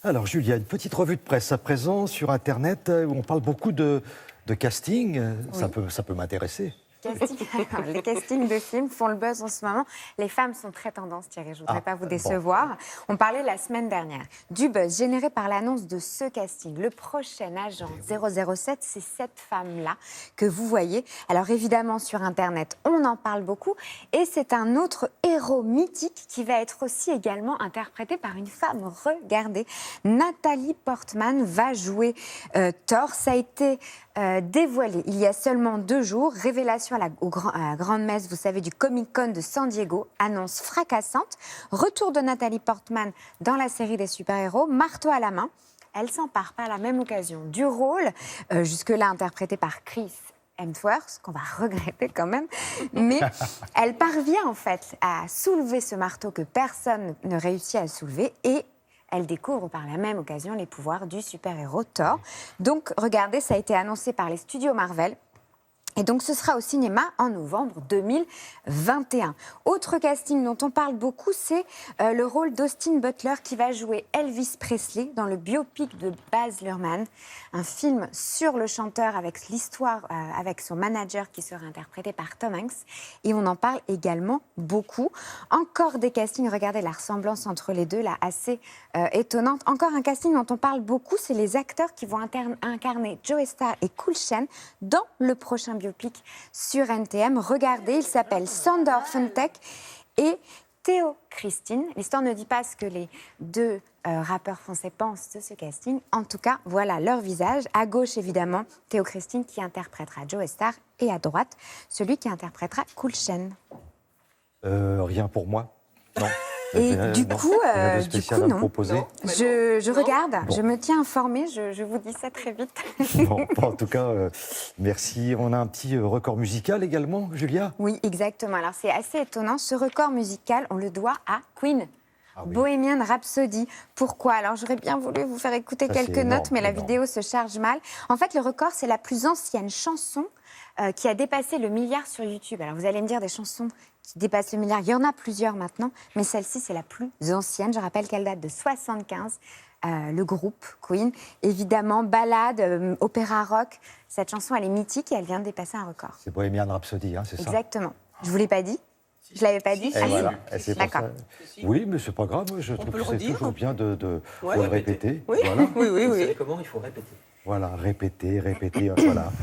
Alors Julia, une petite revue de presse à présent sur Internet où on parle beaucoup de casting. Oui. Ça peut m'intéresser. Les castings de films font le buzz en ce moment. Les femmes sont très tendance, Thierry, je ne voudrais pas vous décevoir. On parlait la semaine dernière du buzz généré par l'annonce de ce casting. Le prochain agent 007, c'est cette femme-là que vous voyez. Alors évidemment, sur Internet, on en parle beaucoup. Et c'est un autre héros mythique qui va être aussi également interprété par une femme. Regardez, Nathalie Portman va jouer Thor. Ça a été dévoilé il y a seulement 2 jours. Révélation à la grande messe, vous savez, du Comic-Con de San Diego. Annonce fracassante. Retour de Nathalie Portman dans la série des super-héros. Marteau à la main. Elle s'empare par la même occasion du rôle, jusque-là interprété par Chris Hemsworth, qu'on va regretter quand même. Mais elle parvient en fait à soulever ce marteau que personne ne réussit à soulever et elle découvre par la même occasion les pouvoirs du super-héros Thor. Donc, regardez, ça a été annoncé par les studios Marvel. Et donc, ce sera au cinéma en novembre 2021. Autre casting dont on parle beaucoup, c'est le rôle d'Austin Butler qui va jouer Elvis Presley dans le biopic de Baz Luhrmann, un film sur le chanteur avec l'histoire, avec son manager qui sera interprété par Tom Hanks. Et on en parle également beaucoup. Encore des castings, regardez la ressemblance entre les deux, là, assez étonnante. Encore un casting dont on parle beaucoup, c'est les acteurs qui vont incarner Joe Starr et Cool Shen dans le prochain biopic sur NTM. Regardez, il s'appelle Sander Funtek et Théo Christine. L'histoire ne dit pas ce que les deux rappeurs français pensent de ce casting. En tout cas, voilà leur visage. À gauche, évidemment, Théo Christine qui interprétera Joe Starr et à droite, celui qui interprétera Cool Shen. Rien pour moi. Non. Et du coup, non. Non. Je regarde, Bon. je me tiens informée, je vous dis ça très vite. Bon, en tout cas, merci. On a un petit record musical également, Julia. Oui, exactement. Alors c'est assez étonnant. Ce record musical, on le doit à Queen. Ah oui. Bohemian Rhapsody. Pourquoi? Alors j'aurais bien voulu vous faire écouter Ça, quelques c'est énorme, notes, mais la énorme. vidéo se charge mal. En fait, le record, c'est la plus ancienne chanson qui a dépassé le milliard sur YouTube. Alors vous allez me dire des chansons qui dépassent le milliard. Il y en a plusieurs maintenant, mais celle-ci, c'est la plus ancienne. Je rappelle qu'elle date de 75. Le groupe Queen, évidemment, ballade, opéra rock. Cette chanson, elle est mythique et elle vient de dépasser un record. C'est Bohemian Rhapsody, hein, c'est ça. Exactement. Je vous l'ai pas dit? Je l'avais pas dit? Et voilà. Et c'est pour D'accord. ça. Oui, mais c'est pas grave. Moi, je trouve peut que le c'est redire. toujours bien de Ouais. faut le répéter. Oui, Voilà. oui, oui. Vous oui. savez comment il faut répéter. Voilà, répéter, voilà.